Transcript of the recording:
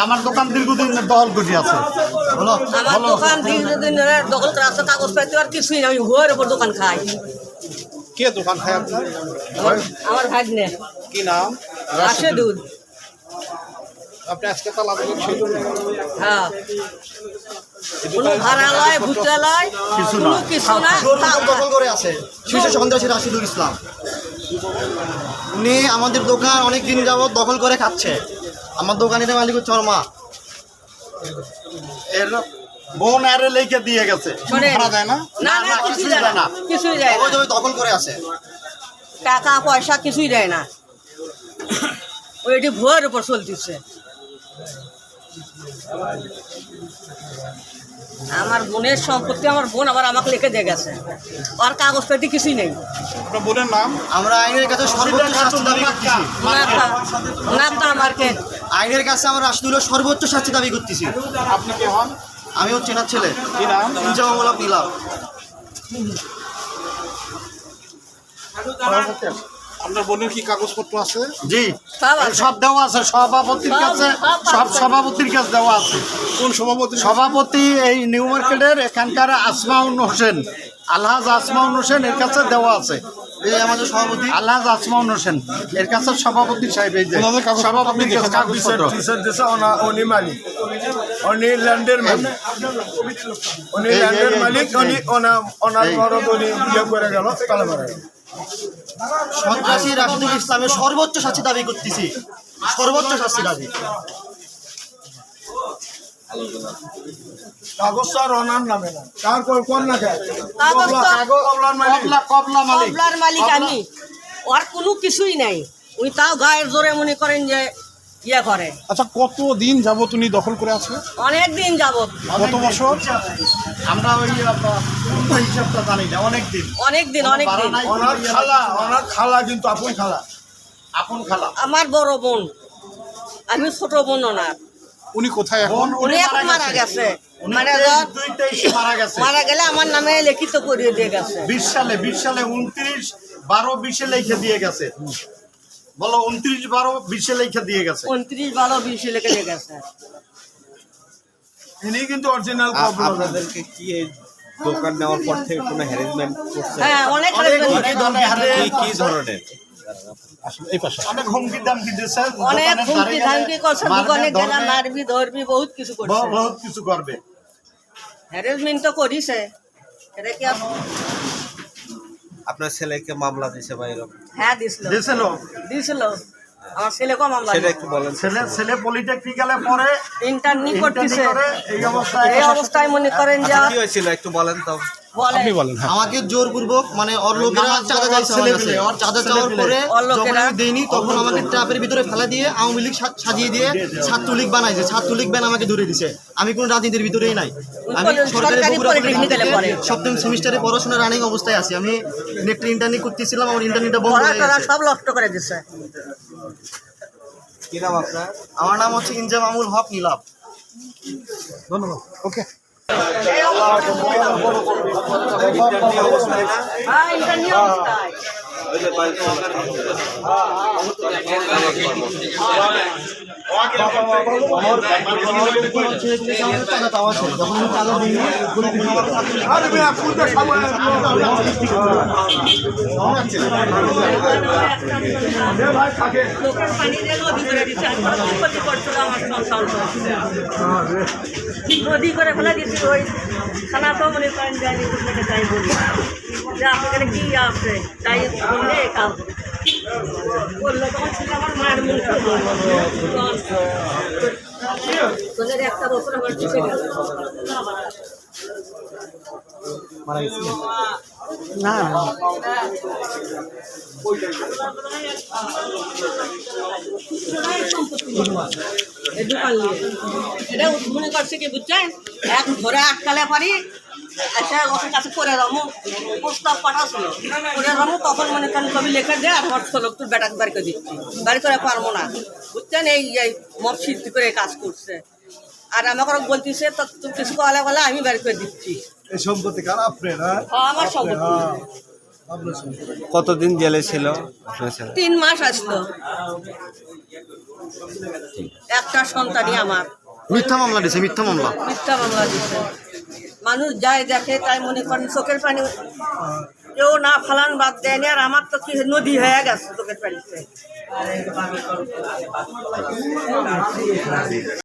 আমার দোকান দীর্ঘদিন দখল করে আছে। আমার দোকান দীর্ঘদিন দখল করে আছে, কাগজপত্র আর কিছুই না, আমি হুয়ার উপর দোকান খাই। কে দোকান খায় আপনার? আমার ভাগ্নে কি নাম? রাশেদুল। আপনি আজকে তালা দিলেন সেই জন্য? হ্যাঁ, কোনো ভাড়া লয়, ভুট্টা লয়, কিছু কোনো না। কিছু না। দখল করে আছে শীর্ষ সন্ত্রাসী রাশিদুল ইসলাম। উনি আমাদের দোকান অনেক দিন যাবত দখল করে খাচ্ছে। আমার দোকানের মালিক হচ্ছে ওর মা। এর বোন আরে লেখে দিয়ে গেছে। শোনেন, ভাড়া দেয় না? না না, কিছুই দেয় না, কিছুই দেয় না, অবৈধভাবে দখল করে আছে। টাকা পয়সা কিছুই দেয় না, ওইটি ভুয়ার উপর চলতেছে। আমার বোনের সম্পত্তি আমার বোন আবার আমাকে লিখে দিয়ে গেছে, আর কাগজপত্র কিছুই নেই। আপনার বোনের নাম? আমরা আইনের কাছে সর্বোচ্চ শাস্তি দাবি করতেছি। নামটা মার্কেট। আইনের কাছে আমরা রাশিদুলের সর্বোচ্চ শাস্তি দাবি করতেছি। আপনি কে হন? আমি হচ্ছে এনার ছেলে, কি নাম? ইনজামামুল হক নীলাভ। আপনার বোনের কি কাগজপত্র আছে? জি, সব আছে। সব দেওয়া আছে সভাপতির কাছে, সব সভাপতির কাছে দেওয়া আছে। কোন সভাপতি? সভাপতি এই নিউ মার্কেটের এখানকার আসমাউন হোসেন, আলহাজ আসমাউন হোসেন, এর কাছে দেওয়া আছে। এই আমাদের সভাপতি আলহাজ আসমাউন হোসেন, এর কাছে সভাপতি সাহেব, এই যে ওনাদের কাগজপত্র সভাপতির কাছে কাগজপত্র। উনি মালিক, উনি ল্যান্ডের মালিক, উনি এই, ল্যান্ডের এই, মালিক, এই, উনি ওনার এই। মরদ উনি ইয়ে করে গেল, তালা মারা গেল। সন্ত্রাসী রাশিদুল ইসলামের সর্বোচ্চ শাস্তি দাবি করতেছি, সর্বোচ্চ শাস্তি দাবি। কাগজ তো আর ওনার নামে না, তার কোন না খায় কাগজ তো কবলার মালিক। কবলা মালিক। কবলার মালিক আমি, ওর কোনো কিছুই নাই। উনি তাও গায়ের জোরে মনে করেন যে ইয়ে করে। আচ্ছা, কত দিন যাবত উনি দখল করে আছে? অনেক দিন যাবত, কত বছর? আমরা ওই হিসাবটা জানি না, অনেক দিন। অনেক দিন, অনেক দিন। ওনার খালা কিন্তু আপন খালা। আপন খালা। আমার বড় বোন, আমি ছোট বোন ওনার। উনি কোথায় এখন? উনি এখন মারা গেছে, মারা 23 মারা গেছে। মারা গেলে আমার নামে লিখিত করিয়ে দিয়ে গেছে। 20 সালে 29/12/20 লিখে দিয়ে গেছে। বলো 29/12/20 লিখে দিয়ে গেছে। 29/12/20 লিখে দিয়ে গেছে। ইনি কিন্তু অরিজিনাল কবলা। আপনাদেরকে কি এই দোকান নেওয়ার পর থেকে কোনো হ্যারাসমেন্ট করছে? হ্যাঁ, অনেক অনেক কি ধরনের? এই পাশে। অনেক হুমকি দামকি দিয়েছে। অনেক দোকানের হুমকি ধারে ধামকি করছে, মারবে, দোকানে গেলে ধরবে, মারবি ধরবি বহুত কিছু করছে। বহুত কিছু করবে। হ্যারাসমেন্ট তো করিছে, এটা কি আপনার ছেলেকে মামলা দিছে বা এরকম? হ্যাঁ দিছিল, দিয়েছিল। দিছিল। আমার ছেলেকেও মামলা সেটা দিছে। একটু বলেন। ছেলে পলিটেকনিক্যালে পড়ে, ইন্টার্নি করতেছে। ইন্টার্নি করে, এই অবস্থায় এই অবস্থায় মনে করেন যে আচ্ছা, কি হয়েছিল একটু বলেন তো। বলে আপনি বলেন। হ্যাঁ, আমাকে জোরপূর্বক মানে ওর লোকেরা চাঁদা চাইছে আমার কাছে। ওর চাঁদা চাওয়ার পরে ওর যখন লোকেরা আমি দেইনি তখন আমাকে ট্রাপের ভিতরে ফেলা দিয়ে আওয়ামী লীগ সাজিয়ে দিয়ে ছাত্রলীগ বানাইছে। ছাত্রলীগ ব্যান আমাকে ধরে দিছে। আমি কোনো রাজনীতির ভিতরেই নাই। আমি সরকারি বগুড়া পলিটেকনিক্যালে পড়ে। সপ্তম সেমিস্টারে পড়াশোনা রানিং অবস্থায় আছি। আমি নেক্সট ইন্টার্নি করতেছিলাম, আমার ইন্টার্নিটা বন্ধ পড়া হয়ে টড়া গেছে। সব নষ্ট করে দিচ্ছে। কি নাম আপনার? আমার নাম হচ্ছে ইনজামামুল হক নীলাভ। ধন্যবাদ। ওকে। হ্যাঁ, ইন্টার্নি অবস্থায়। চাঁদা চাওয়া আছে। যখন আমি চাঁদা দিইনি আরে মিয়া ফুলটা সামনে ভাই থাকে। লোকের পানি দিয়ে নদী করে দিচ্ছে, আর কত ক্ষতি করছিল আমার সংসার চলছে। নদী করে ফেলা দিচ্ছি, ওই খানা তো মনে করেন যায়নি, আপনাকে তাই বলি যে আপনাদের কি আছে তাই বললে কাজ বললো। তখন ছিল আমার মায়ের মুখ তোদের একটা বছর আমার চুষে গেল। মারা গেছে? এই দোকান নিয়ে এটা মনে করছে কি বুঝছেন, এক ধরে আটকালে পারি আচ্ছা ওর কাছে করে রামু প্রস্তাব পাঠাছিল করে রামু, তখন মনে করেন কবি লেখা দেয় আর হট লোক তোর বেটাকে বাড়ি করে দিচ্ছি, বাড়ি করে পারবো না বুঝছেন। এই মদ সিদ্ধি করে কাজ করছে, আর আমাকে বলতেছে তো তুমি কিছু বলে বলে আমি বাড়ি করে দিচ্ছি। এই সম্পত্তি কার আপনার? আমার সম্পত্তি কতদিন জেলে ছিল আপনার ছেলে? 3 মাস আসলো। একটা সন্তানই আমার। মিথ্যা মামলা দিছে, মিথ্যা মামলা। মিথ্যা মামলা দিচ্ছে। মানুষ যায় দেখে তাই মনে করেন চোখের পানি কেউ না ফালান বাদ দেয়নি, আর আমার তো কি নদী হয়ে গেছে চোখের পানিতে।